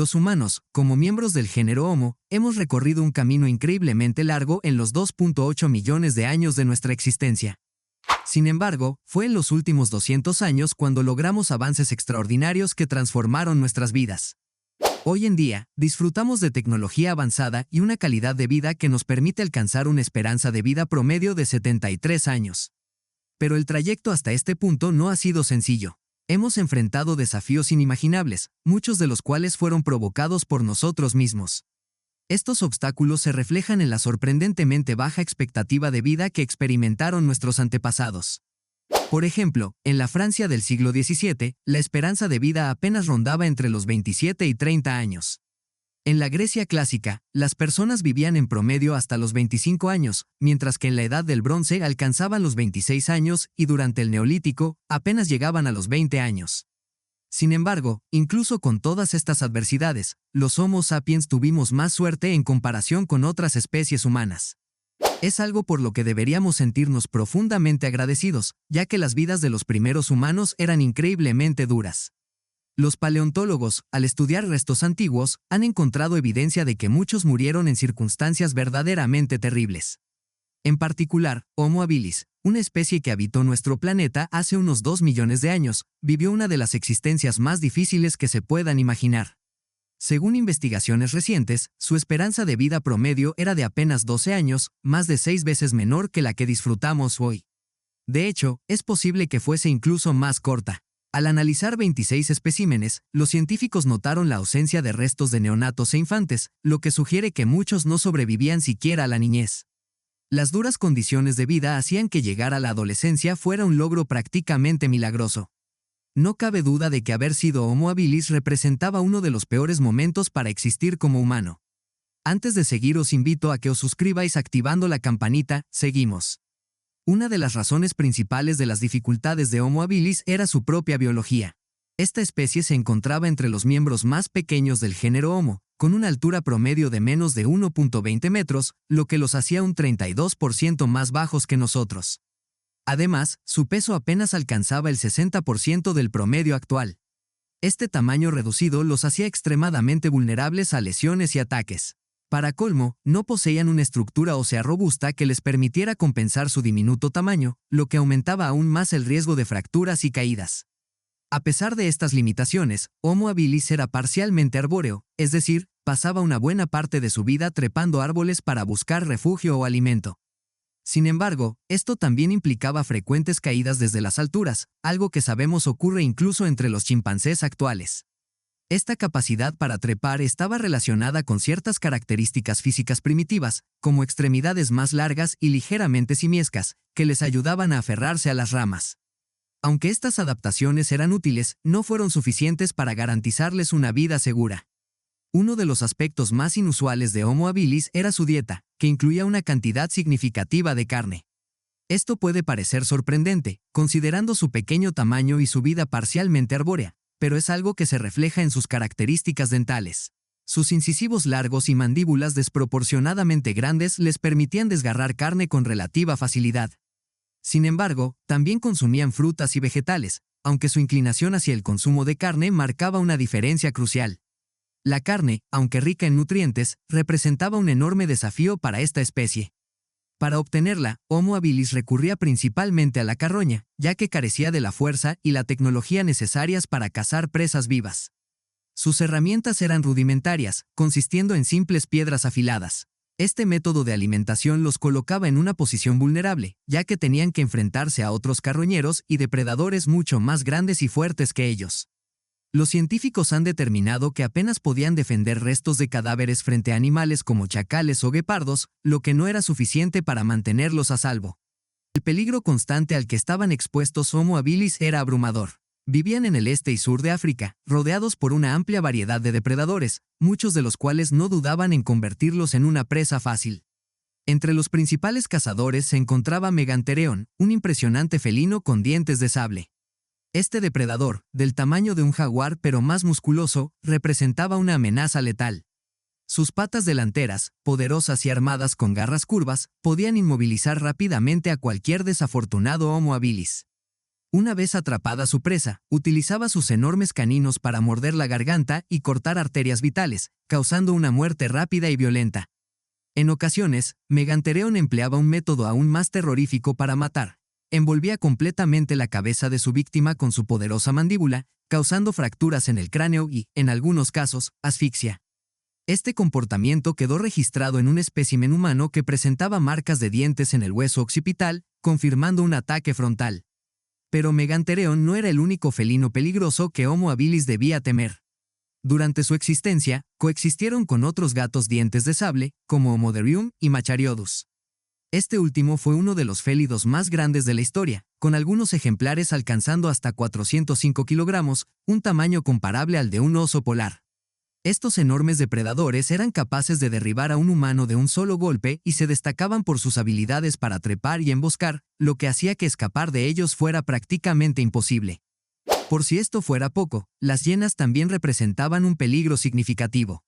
Los humanos, como miembros del género Homo, hemos recorrido un camino increíblemente largo en los 2.8 millones de años de nuestra existencia. Sin embargo, fue en los últimos 200 años cuando logramos avances extraordinarios que transformaron nuestras vidas. Hoy en día, disfrutamos de tecnología avanzada y una calidad de vida que nos permite alcanzar una esperanza de vida promedio de 73 años. Pero el trayecto hasta este punto no ha sido sencillo. Hemos enfrentado desafíos inimaginables, muchos de los cuales fueron provocados por nosotros mismos. Estos obstáculos se reflejan en la sorprendentemente baja expectativa de vida que experimentaron nuestros antepasados. Por ejemplo, en la Francia del siglo XVII, la esperanza de vida apenas rondaba entre los 27 y 30 años. En la Grecia clásica, las personas vivían en promedio hasta los 25 años, mientras que en la Edad del Bronce alcanzaban los 26 años y durante el Neolítico apenas llegaban a los 20 años. Sin embargo, incluso con todas estas adversidades, los Homo sapiens tuvimos más suerte en comparación con otras especies humanas. Es algo por lo que deberíamos sentirnos profundamente agradecidos, ya que las vidas de los primeros humanos eran increíblemente duras. Los paleontólogos, al estudiar restos antiguos, han encontrado evidencia de que muchos murieron en circunstancias verdaderamente terribles. En particular, Homo habilis, una especie que habitó nuestro planeta hace unos 2 millones de años, vivió una de las existencias más difíciles que se puedan imaginar. Según investigaciones recientes, su esperanza de vida promedio era de apenas 12 años, más de 6 veces menor que la que disfrutamos hoy. De hecho, es posible que fuese incluso más corta. Al analizar 26 especímenes, los científicos notaron la ausencia de restos de neonatos e infantes, lo que sugiere que muchos no sobrevivían siquiera a la niñez. Las duras condiciones de vida hacían que llegar a la adolescencia fuera un logro prácticamente milagroso. No cabe duda de que haber sido Homo habilis representaba uno de los peores momentos para existir como humano. Antes de seguir os invito a que os suscribáis activando la campanita, seguimos. Una de las razones principales de las dificultades de Homo habilis era su propia biología. Esta especie se encontraba entre los miembros más pequeños del género Homo, con una altura promedio de menos de 1.20 metros, lo que los hacía un 32% más bajos que nosotros. Además, su peso apenas alcanzaba el 60% del promedio actual. Este tamaño reducido los hacía extremadamente vulnerables a lesiones y ataques. Para colmo, no poseían una estructura ósea robusta que les permitiera compensar su diminuto tamaño, lo que aumentaba aún más el riesgo de fracturas y caídas. A pesar de estas limitaciones, Homo habilis era parcialmente arbóreo, es decir, pasaba una buena parte de su vida trepando árboles para buscar refugio o alimento. Sin embargo, esto también implicaba frecuentes caídas desde las alturas, algo que sabemos ocurre incluso entre los chimpancés actuales. Esta capacidad para trepar estaba relacionada con ciertas características físicas primitivas, como extremidades más largas y ligeramente simiescas, que les ayudaban a aferrarse a las ramas. Aunque estas adaptaciones eran útiles, no fueron suficientes para garantizarles una vida segura. Uno de los aspectos más inusuales de Homo habilis era su dieta, que incluía una cantidad significativa de carne. Esto puede parecer sorprendente, considerando su pequeño tamaño y su vida parcialmente arbórea, pero es algo que se refleja en sus características dentales. Sus incisivos largos y mandíbulas desproporcionadamente grandes les permitían desgarrar carne con relativa facilidad. Sin embargo, también consumían frutas y vegetales, aunque su inclinación hacia el consumo de carne marcaba una diferencia crucial. La carne, aunque rica en nutrientes, representaba un enorme desafío para esta especie. Para obtenerla, Homo habilis recurría principalmente a la carroña, ya que carecía de la fuerza y la tecnología necesarias para cazar presas vivas. Sus herramientas eran rudimentarias, consistiendo en simples piedras afiladas. Este método de alimentación los colocaba en una posición vulnerable, ya que tenían que enfrentarse a otros carroñeros y depredadores mucho más grandes y fuertes que ellos. Los científicos han determinado que apenas podían defender restos de cadáveres frente a animales como chacales o guepardos, lo que no era suficiente para mantenerlos a salvo. El peligro constante al que estaban expuestos Homo habilis era abrumador. Vivían en el este y sur de África, rodeados por una amplia variedad de depredadores, muchos de los cuales no dudaban en convertirlos en una presa fácil. Entre los principales cazadores se encontraba Megantereon, un impresionante felino con dientes de sable. Este depredador, del tamaño de un jaguar pero más musculoso, representaba una amenaza letal. Sus patas delanteras, poderosas y armadas con garras curvas, podían inmovilizar rápidamente a cualquier desafortunado Homo habilis. Una vez atrapada su presa, utilizaba sus enormes caninos para morder la garganta y cortar arterias vitales, causando una muerte rápida y violenta. En ocasiones, Megantereon empleaba un método aún más terrorífico para matar. Envolvía completamente la cabeza de su víctima con su poderosa mandíbula, causando fracturas en el cráneo y, en algunos casos, asfixia. Este comportamiento quedó registrado en un espécimen humano que presentaba marcas de dientes en el hueso occipital, confirmando un ataque frontal. Pero Megantereon no era el único felino peligroso que Homo habilis debía temer. Durante su existencia, coexistieron con otros gatos dientes de sable, como Homoderium y Machariodus. Este último fue uno de los félidos más grandes de la historia, con algunos ejemplares alcanzando hasta 405 kilogramos, un tamaño comparable al de un oso polar. Estos enormes depredadores eran capaces de derribar a un humano de un solo golpe y se destacaban por sus habilidades para trepar y emboscar, lo que hacía que escapar de ellos fuera prácticamente imposible. Por si esto fuera poco, las hienas también representaban un peligro significativo.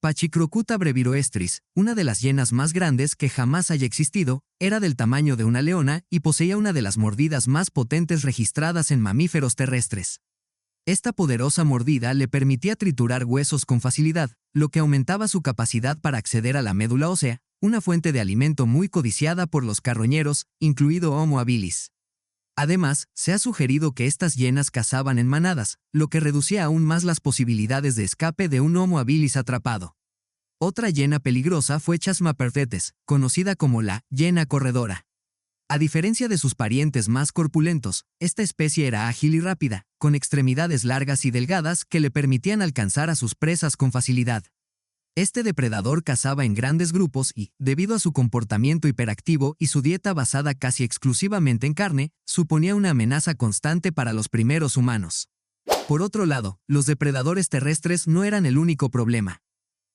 Pachyrhocutta breviroestris, una de las hienas más grandes que jamás haya existido, era del tamaño de una leona y poseía una de las mordidas más potentes registradas en mamíferos terrestres. Esta poderosa mordida le permitía triturar huesos con facilidad, lo que aumentaba su capacidad para acceder a la médula ósea, una fuente de alimento muy codiciada por los carroñeros, incluido Homo habilis. Además, se ha sugerido que estas hienas cazaban en manadas, lo que reducía aún más las posibilidades de escape de un Homo habilis atrapado. Otra hiena peligrosa fue Chasma perfetes, conocida como la hiena corredora. A diferencia de sus parientes más corpulentos, esta especie era ágil y rápida, con extremidades largas y delgadas que le permitían alcanzar a sus presas con facilidad. Este depredador cazaba en grandes grupos y, debido a su comportamiento hiperactivo y su dieta basada casi exclusivamente en carne, suponía una amenaza constante para los primeros humanos. Por otro lado, los depredadores terrestres no eran el único problema.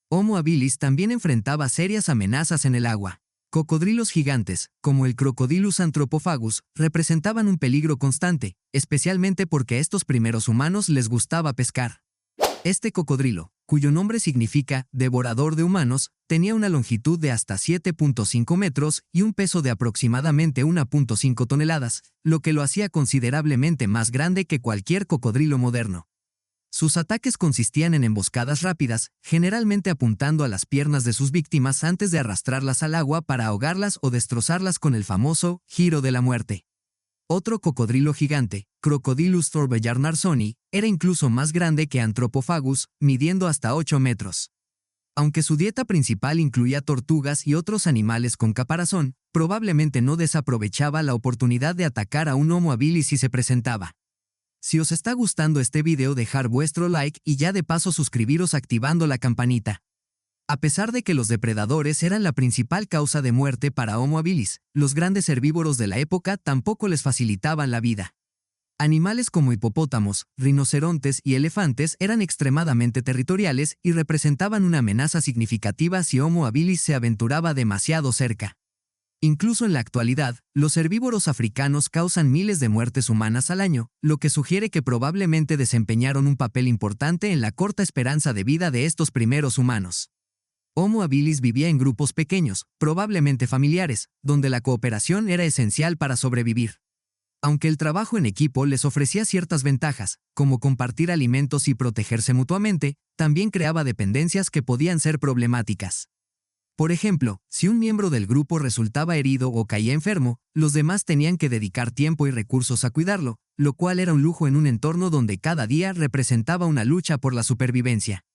Homo habilis también enfrentaba serias amenazas en el agua. Cocodrilos gigantes, como el Crocodylus anthropophagus, representaban un peligro constante, especialmente porque a estos primeros humanos les gustaba pescar. Este cocodrilo, cuyo nombre significa devorador de humanos, tenía una longitud de hasta 7.5 metros y un peso de aproximadamente 1.5 toneladas, lo que lo hacía considerablemente más grande que cualquier cocodrilo moderno. Sus ataques consistían en emboscadas rápidas, generalmente apuntando a las piernas de sus víctimas antes de arrastrarlas al agua para ahogarlas o destrozarlas con el famoso giro de la muerte. Otro cocodrilo gigante, Crocodylus thorbellarnarsoni, era incluso más grande que Anthropophagus, midiendo hasta 8 metros. Aunque su dieta principal incluía tortugas y otros animales con caparazón, probablemente no desaprovechaba la oportunidad de atacar a un Homo habilis si se presentaba. Si os está gustando este video, dejar vuestro like y ya de paso suscribiros activando la campanita. A pesar de que los depredadores eran la principal causa de muerte para Homo habilis, los grandes herbívoros de la época tampoco les facilitaban la vida. Animales como hipopótamos, rinocerontes y elefantes eran extremadamente territoriales y representaban una amenaza significativa si Homo habilis se aventuraba demasiado cerca. Incluso en la actualidad, los herbívoros africanos causan miles de muertes humanas al año, lo que sugiere que probablemente desempeñaron un papel importante en la corta esperanza de vida de estos primeros humanos. Homo habilis vivía en grupos pequeños, probablemente familiares, donde la cooperación era esencial para sobrevivir. Aunque el trabajo en equipo les ofrecía ciertas ventajas, como compartir alimentos y protegerse mutuamente, también creaba dependencias que podían ser problemáticas. Por ejemplo, si un miembro del grupo resultaba herido o caía enfermo, los demás tenían que dedicar tiempo y recursos a cuidarlo, lo cual era un lujo en un entorno donde cada día representaba una lucha por la supervivencia.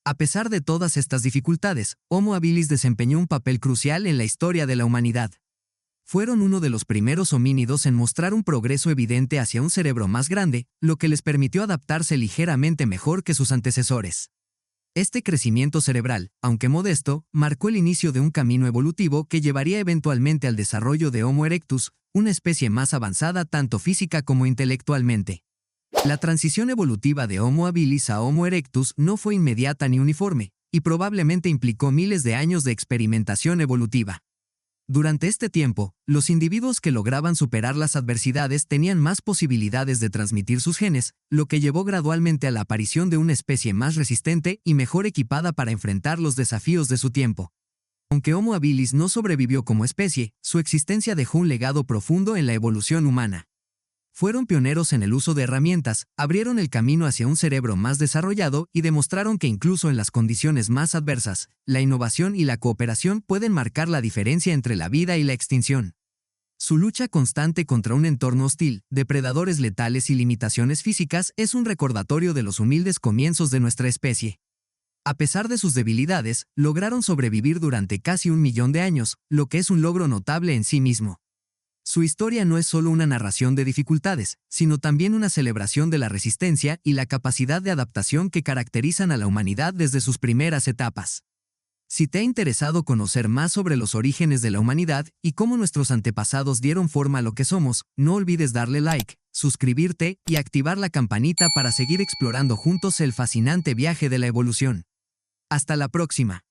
A pesar de todas estas dificultades, Homo habilis desempeñó un papel crucial en la historia de la humanidad. Fueron uno de los primeros homínidos en mostrar un progreso evidente hacia un cerebro más grande, lo que les permitió adaptarse ligeramente mejor que sus antecesores. Este crecimiento cerebral, aunque modesto, marcó el inicio de un camino evolutivo que llevaría eventualmente al desarrollo de Homo erectus, una especie más avanzada tanto física como intelectualmente. La transición evolutiva de Homo habilis a Homo erectus no fue inmediata ni uniforme, y probablemente implicó miles de años de experimentación evolutiva. Durante este tiempo, los individuos que lograban superar las adversidades tenían más posibilidades de transmitir sus genes, lo que llevó gradualmente a la aparición de una especie más resistente y mejor equipada para enfrentar los desafíos de su tiempo. Aunque Homo habilis no sobrevivió como especie, su existencia dejó un legado profundo en la evolución humana. Fueron pioneros en el uso de herramientas, abrieron el camino hacia un cerebro más desarrollado y demostraron que incluso en las condiciones más adversas, la innovación y la cooperación pueden marcar la diferencia entre la vida y la extinción. Su lucha constante contra un entorno hostil, depredadores letales y limitaciones físicas es un recordatorio de los humildes comienzos de nuestra especie. A pesar de sus debilidades, lograron sobrevivir durante casi 1 millón de años, lo que es un logro notable en sí mismo. Su historia no es solo una narración de dificultades, sino también una celebración de la resistencia y la capacidad de adaptación que caracterizan a la humanidad desde sus primeras etapas. Si te ha interesado conocer más sobre los orígenes de la humanidad y cómo nuestros antepasados dieron forma a lo que somos, no olvides darle like, suscribirte y activar la campanita para seguir explorando juntos el fascinante viaje de la evolución. Hasta la próxima.